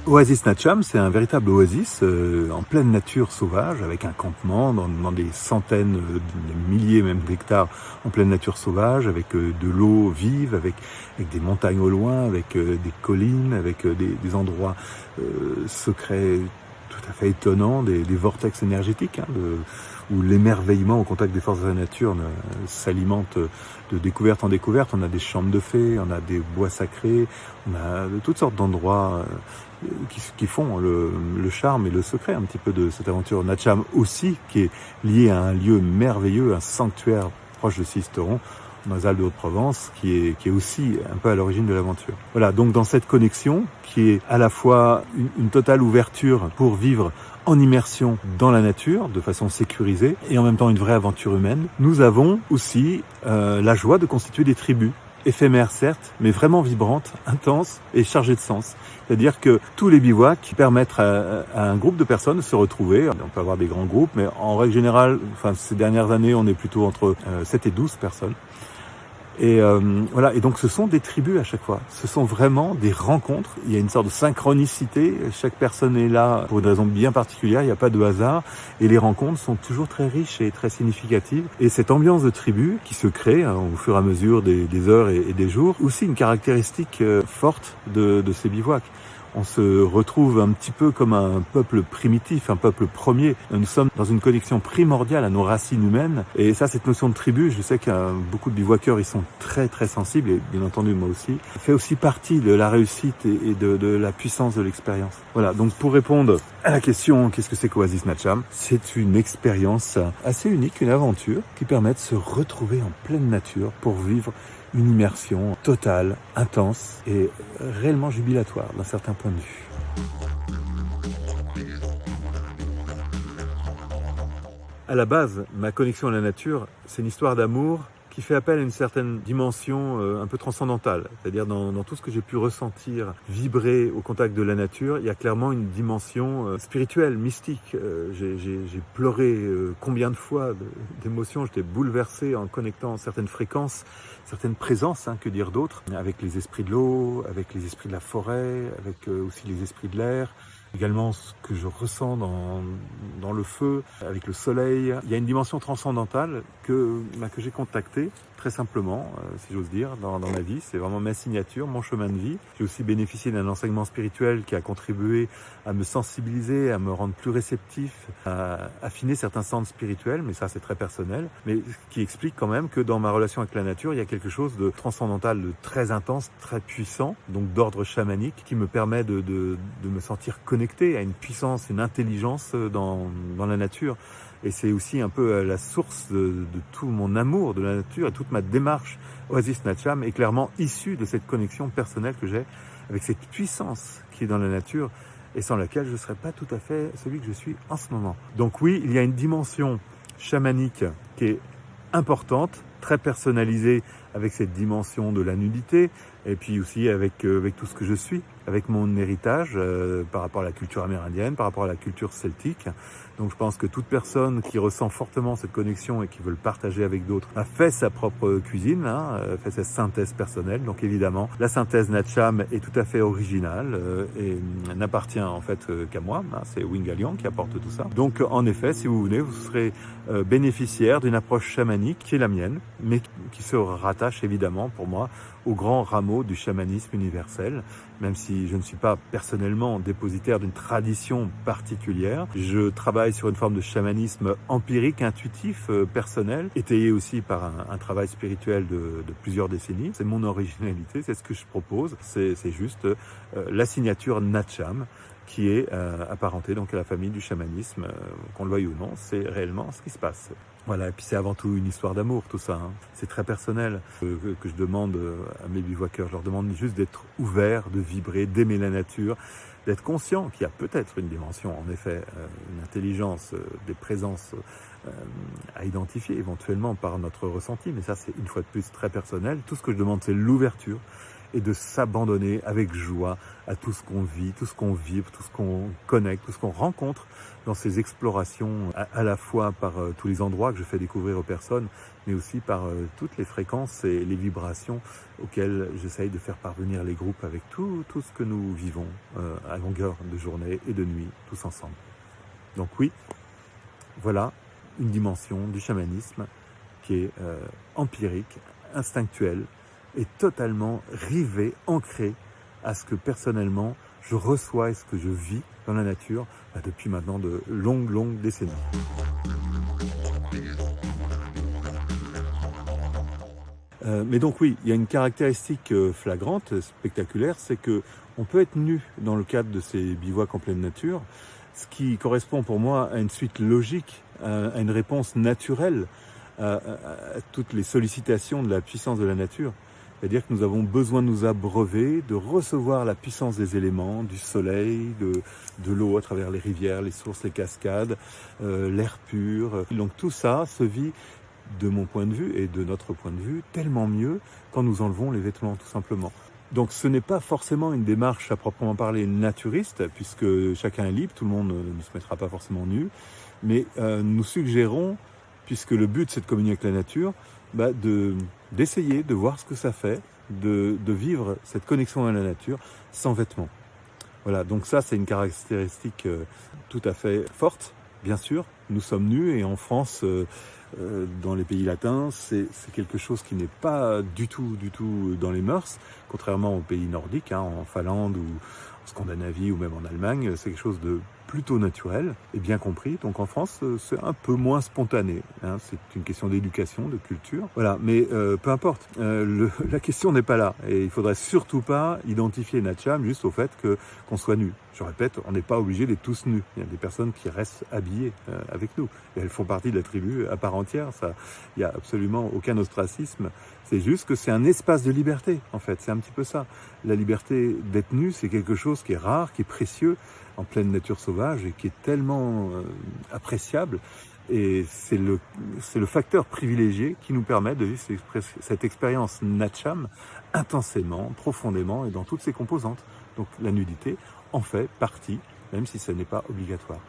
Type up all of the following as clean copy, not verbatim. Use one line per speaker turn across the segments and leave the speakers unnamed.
Oasis Natcham, c'est un véritable oasis en pleine nature sauvage, avec un campement dans des centaines, de milliers même d'hectares en pleine nature sauvage, avec de l'eau vive, avec des montagnes au loin, avec des collines, avec des endroits secrets tout à fait étonnants, des vortex énergétiques, où l'émerveillement au contact des forces de la nature s'alimente de découverte en découverte. On a des chambres de fées, on a des bois sacrés, on a toutes sortes d'endroits qui font le charme et le secret un petit peu de cette aventure. Natcham aussi, qui est lié à un lieu merveilleux, un sanctuaire proche de Sisteron, dans les Alpes de Haute-Provence, qui est aussi un peu à l'origine de l'aventure. Voilà, donc dans cette connexion, qui est à la fois une totale ouverture pour vivre en immersion dans la nature, de façon sécurisée, et en même temps une vraie aventure humaine, nous avons aussi la joie de constituer des tribus, éphémères certes, mais vraiment vibrantes, intenses et chargées de sens. C'est-à-dire que tous les bivouacs permettent à un groupe de personnes de se retrouver. On peut avoir des grands groupes, mais en règle générale, ces dernières années, on est plutôt entre 7 et 12 personnes. Et voilà, et donc ce sont des tribus à chaque fois. Ce sont vraiment des rencontres. Il y a une sorte de synchronicité. Chaque personne est là pour une raison bien particulière. Il n'y a pas de hasard. Et les rencontres sont toujours très riches et très significatives. Et cette ambiance de tribu qui se crée au fur et à mesure des heures et des jours, aussi une caractéristique forte de ces bivouacs. On se retrouve un petit peu comme un peuple primitif, un peuple premier. Nous sommes dans une connexion primordiale à nos racines humaines. Et ça, cette notion de tribu, je sais qu'il y a beaucoup de bivouaqueurs, ils sont très très sensibles, et bien entendu moi aussi, fait aussi partie de la réussite et de la puissance de l'expérience. Voilà, donc pour répondre à la question, qu'est-ce que c'est qu'Oasis Natcham ? C'est une expérience assez unique, une aventure qui permet de se retrouver en pleine nature pour vivre une immersion totale, intense et réellement jubilatoire d'un certain point de vue. À la base, ma connexion à la nature, c'est une histoire d'amour qui fait appel à une certaine dimension un peu transcendantale. C'est-à-dire dans tout ce que j'ai pu ressentir, vibrer au contact de la nature, il y a clairement une dimension spirituelle, mystique. J'ai pleuré combien de fois d'émotions, j'étais bouleversé en connectant certaines fréquences, certaines présences, que dire d'autres, avec les esprits de l'eau, avec les esprits de la forêt, avec aussi les esprits de l'air. Également ce que je ressens dans le feu, avec le soleil. Il y a une dimension transcendantale que j'ai contactée très simplement, si j'ose dire, dans ma vie. C'est vraiment ma signature, mon chemin de vie. J'ai aussi bénéficié d'un enseignement spirituel qui a contribué à me sensibiliser, à me rendre plus réceptif, à affiner certains centres spirituels, mais ça c'est très personnel, mais qui explique quand même que dans ma relation avec la nature, il y a quelque chose de transcendantal, de très intense, très puissant, donc d'ordre chamanique, qui me permet de me sentir connecté à une puissance, une intelligence dans la nature. Et c'est aussi un peu la source de tout mon amour de la nature et toute ma démarche Oasis Natcham est clairement issue de cette connexion personnelle que j'ai avec cette puissance qui est dans la nature et sans laquelle je ne serais pas tout à fait celui que je suis en ce moment. Donc oui, il y a une dimension chamanique qui est importante, très personnalisée avec cette dimension de la nudité et puis aussi avec tout ce que je suis, avec mon héritage par rapport à la culture amérindienne, par rapport à la culture celtique. Donc je pense que toute personne qui ressent fortement cette connexion et qui veut le partager avec d'autres a fait sa propre cuisine, fait sa synthèse personnelle. Donc évidemment, la synthèse Natcham est tout à fait originale et n'appartient en fait qu'à moi. C'est Wingalion qui apporte tout ça. Donc en effet, si vous venez, vous serez bénéficiaire d'une approche chamanique qui est la mienne, mais qui se rattache évidemment pour moi au grand rameau du chamanisme universel, même si je ne suis pas personnellement dépositaire d'une tradition particulière. Je travaille sur une forme de chamanisme empirique, intuitif, personnel, étayé aussi par un travail spirituel de plusieurs décennies. C'est mon originalité, c'est ce que je propose, c'est juste la signature Natcham, qui est apparentée donc à la famille du chamanisme, qu'on le veuille ou non, c'est réellement ce qui se passe. Voilà, et puis c'est avant tout une histoire d'amour, tout ça. C'est très personnel que je demande à mes bivouaqueurs. Je leur demande juste d'être ouverts, de vibrer, d'aimer la nature, d'être conscient qu'il y a peut-être une dimension, en effet, une intelligence, des présences à identifier éventuellement par notre ressenti. Mais ça, c'est une fois de plus très personnel. Tout ce que je demande, c'est l'ouverture et de s'abandonner avec joie à tout ce qu'on vit, tout ce qu'on vibre, tout ce qu'on connecte, tout ce qu'on rencontre dans ces explorations, à la fois par tous les endroits que je fais découvrir aux personnes, mais aussi par toutes les fréquences et les vibrations auxquelles j'essaye de faire parvenir les groupes avec tout ce que nous vivons à longueur de journée et de nuit, tous ensemble. Donc oui, voilà une dimension du chamanisme qui est empirique, instinctuelle et totalement rivée, ancrée à ce que personnellement je reçois et ce que je vis dans la nature depuis maintenant de longues décennies. Mais donc oui, il y a une caractéristique flagrante, spectaculaire, c'est que on peut être nu dans le cadre de ces bivouacs en pleine nature, ce qui correspond pour moi à une suite logique, à une réponse naturelle à toutes les sollicitations de la puissance de la nature. C'est-à-dire que nous avons besoin de nous abreuver, de recevoir la puissance des éléments, du soleil, de l'eau à travers les rivières, les sources, les cascades, l'air pur. Donc tout ça se vit, de mon point de vue et de notre point de vue, tellement mieux quand nous enlevons les vêtements, tout simplement. Donc ce n'est pas forcément une démarche à proprement parler naturiste, puisque chacun est libre, tout le monde ne se mettra pas forcément nu, mais nous suggérons, puisque le but c'est de communier avec la nature, d'essayer de voir ce que ça fait, de vivre cette connexion à la nature sans vêtements. Voilà, donc ça c'est une caractéristique tout à fait forte, bien sûr. Nous sommes nus et en France, dans les pays latins, c'est quelque chose qui n'est pas du tout dans les mœurs, contrairement aux pays nordiques, en Finlande ou en Scandinavie ou même en Allemagne, c'est quelque chose de plutôt naturel et bien compris. Donc en France, c'est un peu moins spontané. C'est une question d'éducation, de culture. Voilà, mais peu importe. La question n'est pas là. Et il faudrait surtout pas identifier Natcham juste au fait qu'on soit nu. Je répète, on n'est pas obligé d'être tous nus. Il y a des personnes qui restent habillées avec nous. Et elles font partie de la tribu à part entière. Ça, il n'y a absolument aucun ostracisme. C'est juste que c'est un espace de liberté, en fait. C'est un petit peu ça. La liberté d'être nu, c'est quelque chose qui est rare, qui est précieux, en pleine nature sauvage et qui est tellement appréciable. Et c'est le facteur privilégié qui nous permet de vivre cette expérience Natcham intensément, profondément et dans toutes ses composantes. Donc la nudité en fait partie, même si ce n'est pas obligatoire.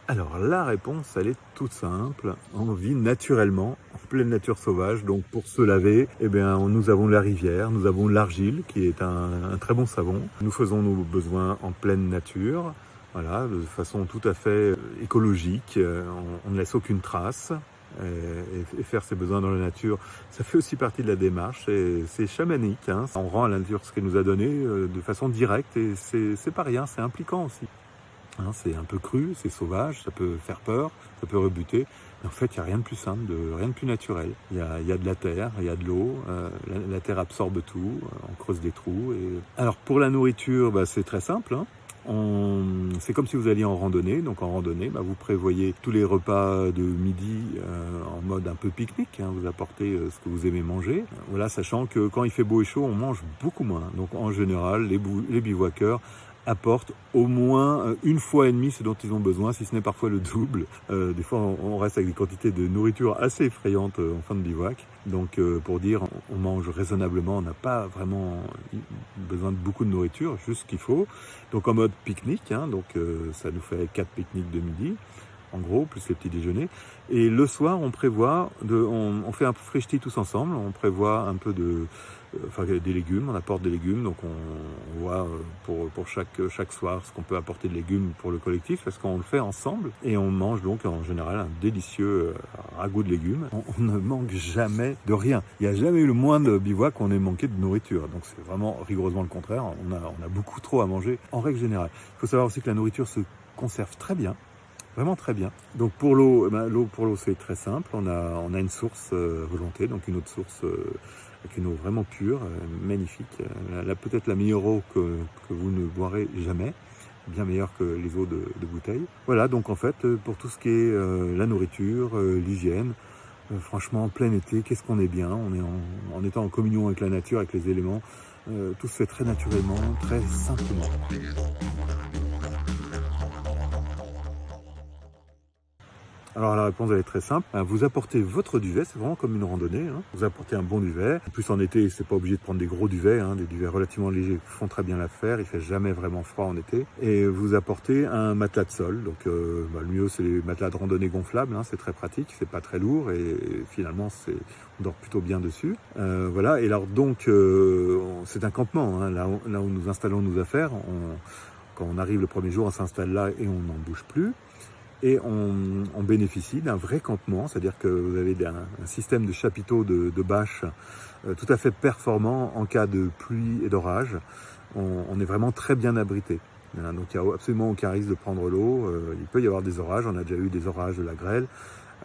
Alors la réponse, elle est toute simple. On vit naturellement en pleine nature sauvage. Donc pour se laver, nous avons la rivière, nous avons l'argile qui est un très bon savon. Nous faisons nos besoins en pleine nature, voilà, de façon tout à fait écologique. On ne laisse aucune trace. Et faire ses besoins dans la nature, ça fait aussi partie de la démarche et c'est chamanique. On rend à la nature ce qu'elle nous a donné de façon directe et c'est pas rien, c'est impliquant aussi. C'est un peu cru, c'est sauvage, ça peut faire peur, ça peut rebuter. Mais en fait, il n'y a rien de plus simple, rien de plus naturel. Il y a de la terre, il y a de l'eau, la terre absorbe tout, on creuse des trous. Alors pour la nourriture, c'est très simple. C'est comme si vous alliez en randonnée. Donc en randonnée, vous prévoyez tous les repas de midi en mode un peu pique-nique. Vous apportez ce que vous aimez manger. Voilà, sachant que quand il fait beau et chaud, on mange beaucoup moins. Donc en général, les bivouaqueurs apportent au moins une fois et demie ce dont ils ont besoin, si ce n'est parfois le double. Des fois, on reste avec des quantités de nourriture assez effrayantes en fin de bivouac. Donc, pour dire, on mange raisonnablement, on n'a pas vraiment besoin de beaucoup de nourriture, juste ce qu'il faut. Donc, en mode pique-nique, donc ça nous fait 4 pique-niques de midi, en gros, plus les petits déjeuners. Et le soir, on prévoit, on fait un frishti tous ensemble, on prévoit un peu des légumes, on apporte des légumes, donc on voit pour chaque soir ce qu'on peut apporter de légumes pour le collectif, parce qu'on le fait ensemble, et on mange donc en général un délicieux ragoût de légumes. On ne manque jamais de rien. Il n'y a jamais eu le moindre bivouac où on ait manqué de nourriture, donc c'est vraiment rigoureusement le contraire. On a beaucoup trop à manger en règle générale. Il faut savoir aussi que la nourriture se conserve très bien, vraiment très bien. Donc pour l'eau, pour l'eau c'est très simple. On a une source volonté, donc une autre source avec une eau vraiment pure, magnifique. Peut-être la meilleure eau que vous ne boirez jamais, bien meilleure que les eaux de bouteille. Voilà, donc en fait, pour tout ce qui est la nourriture, l'hygiène, franchement, en plein été, qu'est-ce qu'on est bien. On est en étant en communion avec la nature, avec les éléments. Tout se fait très naturellement, très simplement. Alors la réponse elle est très simple. Vous apportez votre duvet, c'est vraiment comme une randonnée. Vous apportez un bon duvet. En plus en été, c'est pas obligé de prendre des gros duvets. Des duvets relativement légers font très bien l'affaire. Il fait jamais vraiment froid en été. Et vous apportez un matelas de sol. Donc le mieux c'est les matelas de randonnée gonflables. C'est très pratique, c'est pas très lourd et finalement on dort plutôt bien dessus. Voilà. Et alors donc c'est un campement. Là où nous installons nos affaires. Quand on arrive le premier jour, on s'installe là et on n'en bouge plus. Et on bénéficie d'un vrai campement, c'est-à-dire que vous avez un système de chapiteaux de bâches tout à fait performant en cas de pluie et d'orage. On est vraiment très bien abrité. Donc il n'y a absolument aucun risque de prendre l'eau. Il peut y avoir des orages, on a déjà eu des orages de la grêle.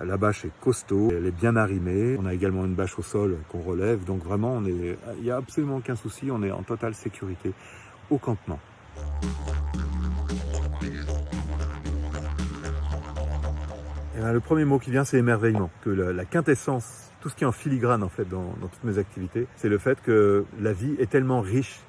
La bâche est costaud, elle est bien arrimée. On a également une bâche au sol qu'on relève. Donc vraiment, il n'y a absolument aucun souci, on est en totale sécurité au campement. Le premier mot qui vient, c'est émerveillement. Que la quintessence, tout ce qui est en filigrane en fait dans toutes mes activités, c'est le fait que la vie est tellement riche,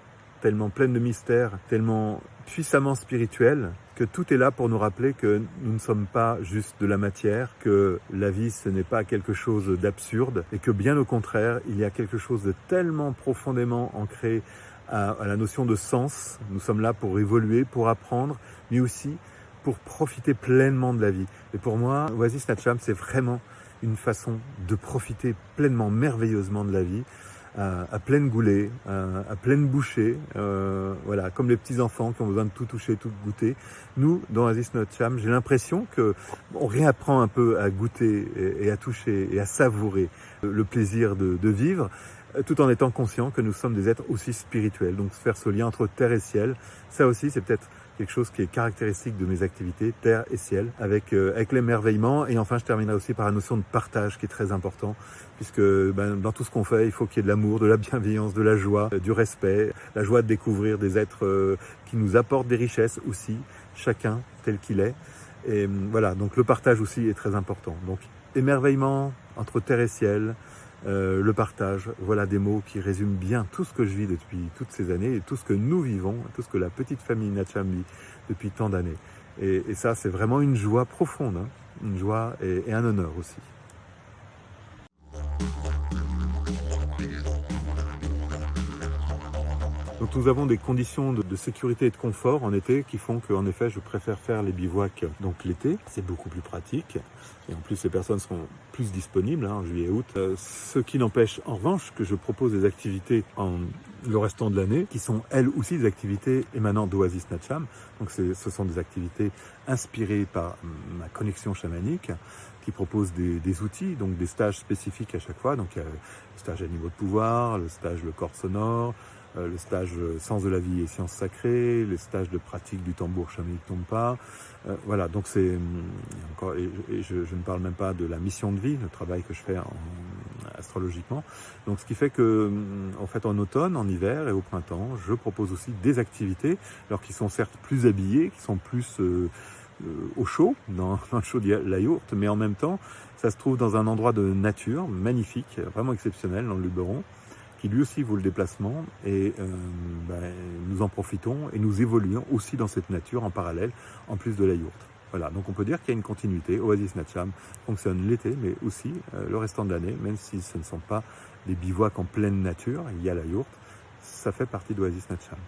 tellement pleine de mystères, tellement puissamment spirituelle, que tout est là pour nous rappeler que nous ne sommes pas juste de la matière, que la vie ce n'est pas quelque chose d'absurde, et que bien au contraire, il y a quelque chose de tellement profondément ancré à la notion de sens. Nous sommes là pour évoluer, pour apprendre, mais aussi pour profiter pleinement de la vie. Et pour moi, Oasis Natcham, c'est vraiment une façon de profiter pleinement, merveilleusement de la vie, à pleine goulée, à pleine bouchée, voilà, comme les petits enfants qui ont besoin de tout toucher, tout goûter. Nous, dans Oasis Natcham, j'ai l'impression que on réapprend un peu à goûter et à toucher et à savourer le plaisir de vivre, tout en étant conscient que nous sommes des êtres aussi spirituels. Donc faire ce lien entre terre et ciel, ça aussi c'est peut-être quelque chose qui est caractéristique de mes activités, terre et ciel, avec l'émerveillement. Et enfin, je terminerai aussi par la notion de partage qui est très important, puisque dans tout ce qu'on fait, il faut qu'il y ait de l'amour, de la bienveillance, de la joie, du respect, la joie de découvrir des êtres qui nous apportent des richesses aussi, chacun tel qu'il est. Et voilà, donc le partage aussi est très important. Donc émerveillement entre terre et ciel, le partage, voilà des mots qui résument bien tout ce que je vis depuis toutes ces années et tout ce que nous vivons, tout ce que la petite famille Natcham vit depuis tant d'années. Et ça, c'est vraiment une joie profonde, une joie et un honneur aussi. Donc nous avons des conditions de sécurité et de confort en été qui font qu'en effet je préfère faire les bivouacs donc l'été, c'est beaucoup plus pratique et en plus les personnes seront plus disponibles en juillet et août. Ce qui n'empêche en revanche que je propose des activités le restant de l'année qui sont elles aussi des activités émanant d'Oasis Natcham. Donc ce sont des activités inspirées par ma connexion chamanique qui propose des outils, donc des stages spécifiques à chaque fois. Donc il y a le stage animaux de pouvoir, le stage le corps sonore, le stage sens de la vie et sciences sacrées, les stages de pratique du tambour chamanique Tompa. Voilà, donc c'est encore, et je ne parle même pas de la mission de vie, le travail que je fais astrologiquement. Donc ce qui fait que, en fait, en automne, en hiver et au printemps, je propose aussi des activités, alors qui sont certes plus habillées, qui sont plus au chaud, dans le chaud de la yourte, mais en même temps, ça se trouve dans un endroit de nature magnifique, vraiment exceptionnel, dans le Luberon, qui lui aussi vaut le déplacement et nous en profitons et nous évoluons aussi dans cette nature en parallèle, en plus de la yourte. Voilà, donc on peut dire qu'il y a une continuité. Oasis Natcham fonctionne l'été, mais aussi le restant de l'année, même si ce ne sont pas des bivouacs en pleine nature, il y a la yourte, ça fait partie d'Oasis Natcham.